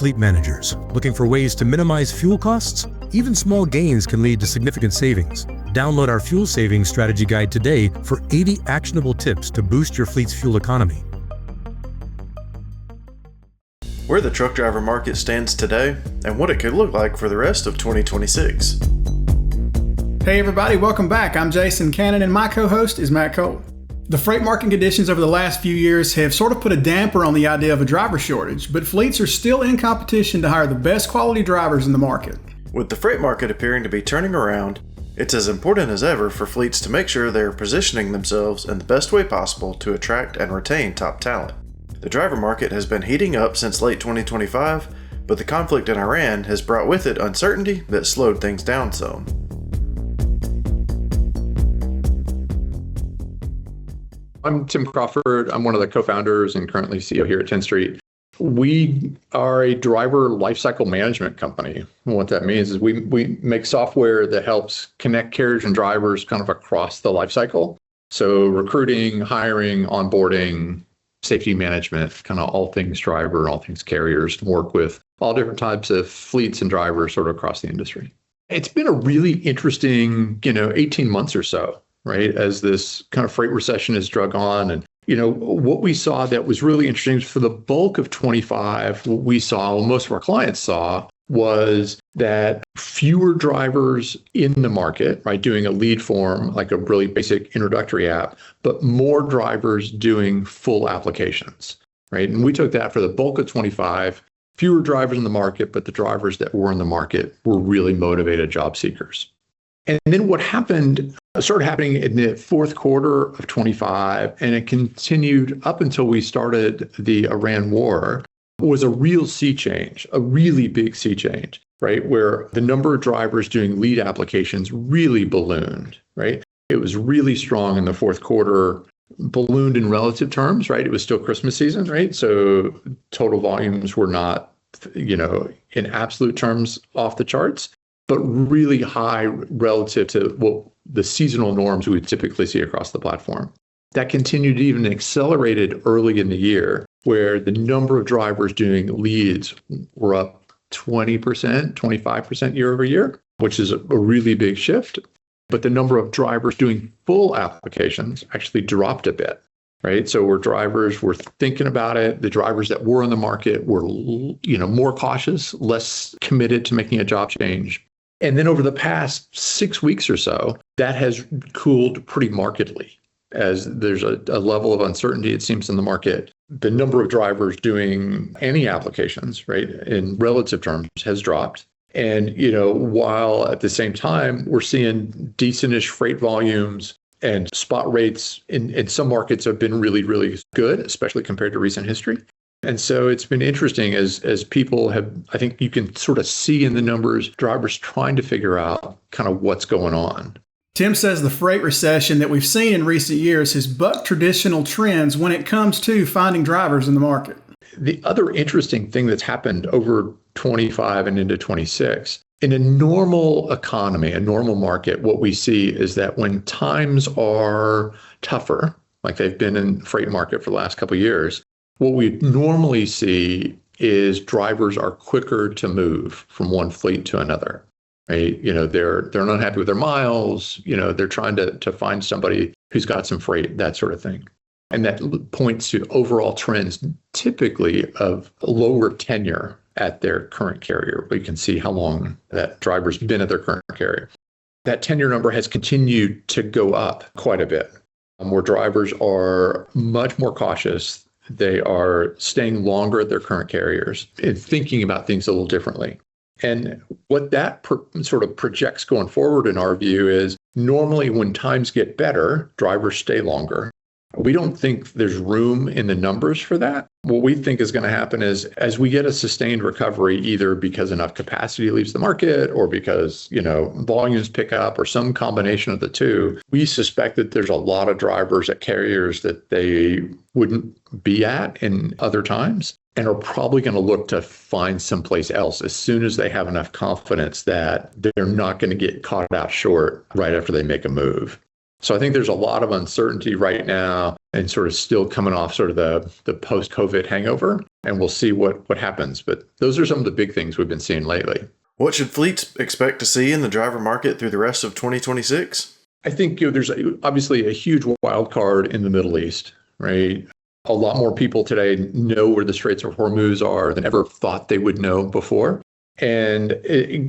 fleet managers looking for ways to minimize fuel costs? Even small gains can lead to significant savings. Download our fuel savings strategy guide today for 80 actionable tips to boost your fleet's fuel economy. Where the truck driver market stands today and what it could look like for the rest of 2026. Hey everybody, welcome back. I'm Jason Cannon and my co-host is Matt Cole. The freight market conditions over the last few years have sort of put a damper on the idea of a driver shortage, but fleets are still in competition to hire the best quality drivers in the market. With the freight market appearing to be turning around, it's as important as ever for fleets to make sure they are positioning themselves in the best way possible to attract and retain top talent. The driver market has been heating up since late 2025, but the conflict in Iran has brought with it uncertainty that slowed things down some. I'm Tim Crawford. I'm one of the co-founders and currently CEO here at Tenstreet. We are a driver lifecycle management company. What that means is we make software that helps connect carriers and drivers kind of across the lifecycle. So recruiting, hiring, onboarding, safety management, kind of all things driver, all things carriers, to work with all different types of fleets and drivers sort of across the industry. It's been a really interesting, 18 months or so, right? As this kind of freight recession has drug on. And, what we saw that was really interesting for the bulk of 25, what we saw, what most of our clients saw, was that fewer drivers in the market, right, doing a lead form, like a really basic introductory app, but more drivers doing full applications, right? And we took that for the bulk of 25, fewer drivers in the market, but the drivers that were in the market were really motivated job seekers. And then what started happening in the fourth quarter of 25, and it continued up until we started the Iran war, was a real sea change, a really big sea change, right? Where the number of drivers doing lead applications really ballooned, right? It was really strong in the fourth quarter, ballooned in relative terms, right? It was still Christmas season, right? So total volumes were not, in absolute terms off the charts, but really high relative to what the seasonal norms we would typically see across the platform. That continued even accelerated early in the year, where the number of drivers doing leads were up 20%, 25% year over year, which is a really big shift. But the number of drivers doing full applications actually dropped a bit, right? So where drivers were thinking about it, the drivers that were on the market were, more cautious, less committed to making a job change. And then over the past 6 weeks or so, that has cooled pretty markedly. As there's a level of uncertainty, it seems, in the market. The number of drivers doing any applications, right, in relative terms has dropped. And, while at the same time, we're seeing decentish freight volumes and spot rates in some markets have been really, really good, especially compared to recent history. And so it's been interesting as people have, I think you can sort of see in the numbers, drivers trying to figure out kind of what's going on. Tim says the freight recession that we've seen in recent years has bucked traditional trends when it comes to finding drivers in the market. The other interesting thing that's happened over 25 and into 26, in a normal economy, a normal market, what we see is that when times are tougher, like they've been in the freight market for the last couple of years, what we normally see is drivers are quicker to move from one fleet to another. Right? They're not happy with their miles, they're trying to find somebody who's got some freight, that sort of thing. And that points to overall trends typically of lower tenure at their current carrier. We can see how long that driver's been at their current carrier. That tenure number has continued to go up quite a bit, where drivers are much more cautious. They are staying longer at their current carriers and thinking about things a little differently. And what that sort of projects going forward in our view is normally when times get better, drivers stay longer. We don't think there's room in the numbers for that. What we think is going to happen is as we get a sustained recovery, either because enough capacity leaves the market or because, volumes pick up or some combination of the two, we suspect that there's a lot of drivers at carriers that they wouldn't be at in other times and are probably going to look to find someplace else as soon as they have enough confidence that they're not going to get caught out short right after they make a move. So I think there's a lot of uncertainty right now and sort of still coming off sort of the post-COVID hangover, and we'll see what happens. But those are some of the big things we've been seeing lately. What should fleets expect to see in the driver market through the rest of 2026? I think there's obviously a huge wild card in the Middle East, right? A lot more people today know where the Straits of Hormuz are than ever thought they would know before. And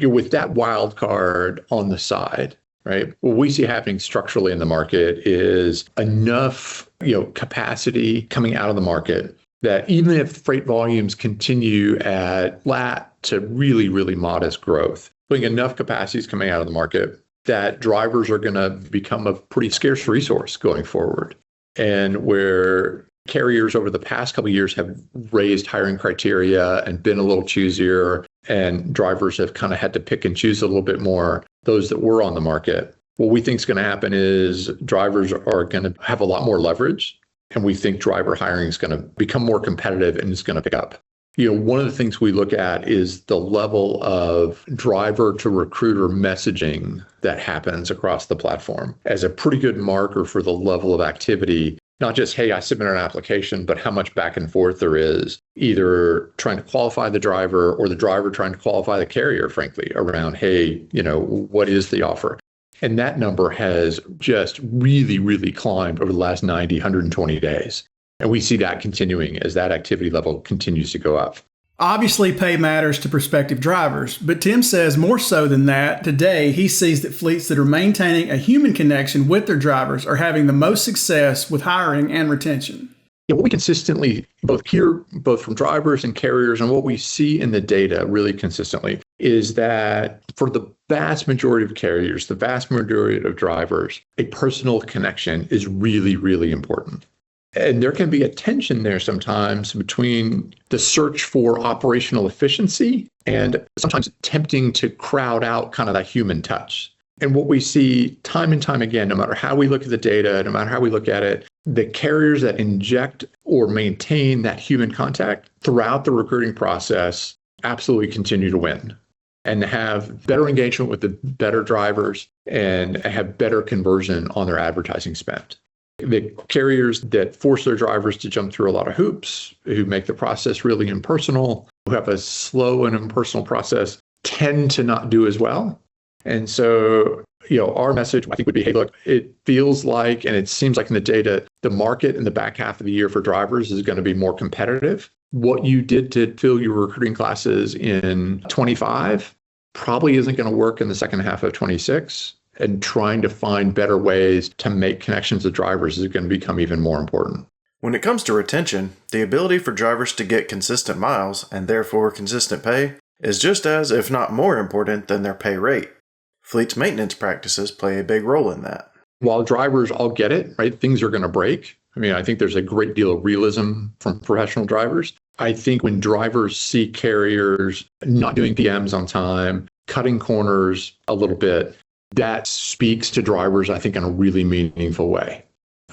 with that wild card on the side, right, what we see happening structurally in the market is enough, capacity coming out of the market that even if freight volumes continue at flat to really, really modest growth, enough capacity is coming out of the market that drivers are going to become a pretty scarce resource going forward. And where carriers over the past couple of years have raised hiring criteria and been a little choosier, and drivers have kind of had to pick and choose a little bit more, those that were on the market. What we think is going to happen is drivers are going to have a lot more leverage, and we think driver hiring is going to become more competitive and it's going to pick up. One of the things we look at is the level of driver to recruiter messaging that happens across the platform as a pretty good marker for the level of activity. Not just, hey, I submitted an application, but how much back and forth there is, either trying to qualify the driver or the driver trying to qualify the carrier, frankly, around, hey, what is the offer? And that number has just really, really climbed over the last 90, 120 days. And we see that continuing as that activity level continues to go up. Obviously, pay matters to prospective drivers, but Tim says more so than that, today he sees that fleets that are maintaining a human connection with their drivers are having the most success with hiring and retention. What we consistently both hear, both from drivers and carriers, and what we see in the data really consistently, is that for the vast majority of carriers, the vast majority of drivers, a personal connection is really, really important. And there can be a tension there sometimes between the search for operational efficiency and sometimes tempting to crowd out kind of that human touch. And what we see time and time again, no matter how we look at the data, no matter how we look at it, the carriers that inject or maintain that human contact throughout the recruiting process absolutely continue to win and have better engagement with the better drivers and have better conversion on their advertising spend. The carriers that force their drivers to jump through a lot of hoops, who make the process really impersonal, who have a slow and impersonal process, tend to not do as well. And so, our message, I think, would be, hey, look, it feels like, and it seems like in the data, the market in the back half of the year for drivers is going to be more competitive. What you did to fill your recruiting classes in 25 probably isn't going to work in the second half of 26. And trying to find better ways to make connections with drivers is going to become even more important. When it comes to retention, the ability for drivers to get consistent miles and therefore consistent pay is just as, if not more important than their pay rate. Fleet's maintenance practices play a big role in that. While drivers all get it, right? Things are going to break. I think there's a great deal of realism from professional drivers. I think when drivers see carriers not doing PMs on time, cutting corners a little bit, that speaks to drivers, I think, in a really meaningful way.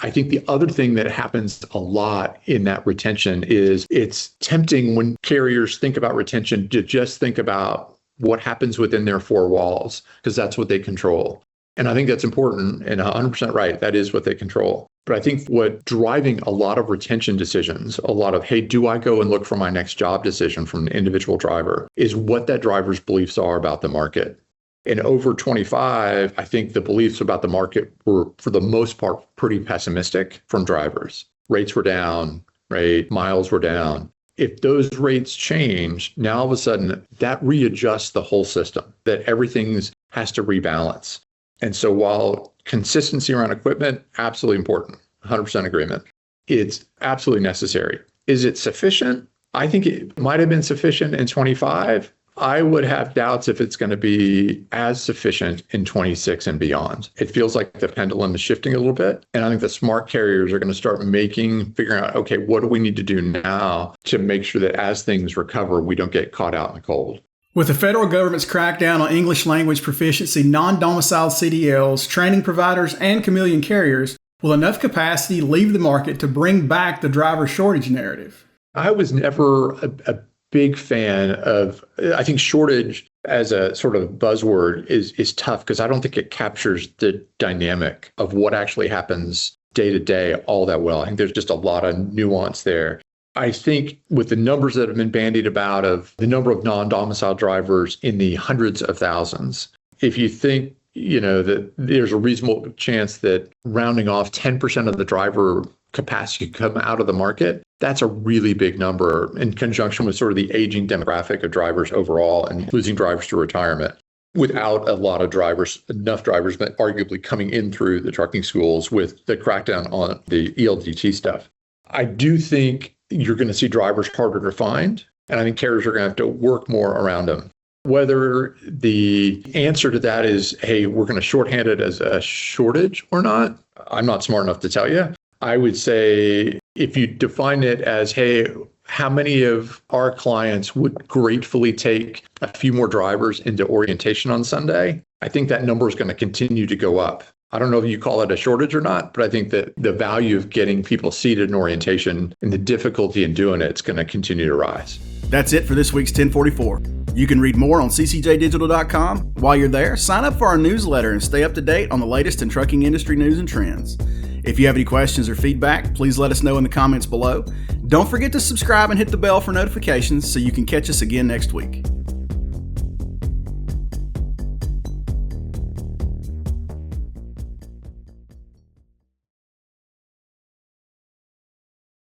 I think the other thing that happens a lot in that retention is it's tempting when carriers think about retention to just think about what happens within their four walls, because that's what they control. And I think that's important and 100% right. That is what they control. But I think what driving a lot of retention decisions, a lot of, hey, do I go and look for my next job decision from an individual driver, is what that driver's beliefs are about the market. And over 25, I think the beliefs about the market were, for the most part, pretty pessimistic from drivers. Rates were down, right? Miles were down. If those rates change, now all of a sudden that readjusts the whole system, that everything has to rebalance. And so while consistency around equipment, absolutely important, 100% agreement, it's absolutely necessary. Is it sufficient? I think it might have been sufficient in 25. I would have doubts if it's going to be as sufficient in 26 and beyond. It feels like the pendulum is shifting a little bit. And I think the smart carriers are going to start figuring out, okay, what do we need to do now to make sure that as things recover, we don't get caught out in the cold? With the federal government's crackdown on English language proficiency, non-domiciled CDLs, training providers, and chameleon carriers, will enough capacity leave the market to bring back the driver shortage narrative? I was never a big fan of, I think shortage as a sort of buzzword is tough because I don't think it captures the dynamic of what actually happens day to day all that well. I think there's just a lot of nuance there. I think with the numbers that have been bandied about of the number of non-domicile drivers in the hundreds of thousands, if you think, that there's a reasonable chance that rounding off 10% of the driver capacity could come out of the market, that's a really big number in conjunction with sort of the aging demographic of drivers overall and losing drivers to retirement without a lot of drivers, enough drivers, but arguably coming in through the trucking schools with the crackdown on the ELDT stuff. I do think you're going to see drivers harder to find, and I think carriers are going to have to work more around them. Whether the answer to that is, hey, we're going to shorthand it as a shortage or not, I'm not smart enough to tell you. I would say if you define it as, hey, how many of our clients would gratefully take a few more drivers into orientation on Sunday, I think that number is going to continue to go up. I don't know if you call it a shortage or not, but I think that the value of getting people seated in orientation and the difficulty in doing it is going to continue to rise. That's it for this week's 1044. You can read more on ccjdigital.com. While you're there, sign up for our newsletter and stay up to date on the latest in trucking industry news and trends. If you have any questions or feedback, please let us know in the comments below. Don't forget to subscribe and hit the bell for notifications so you can catch us again next week.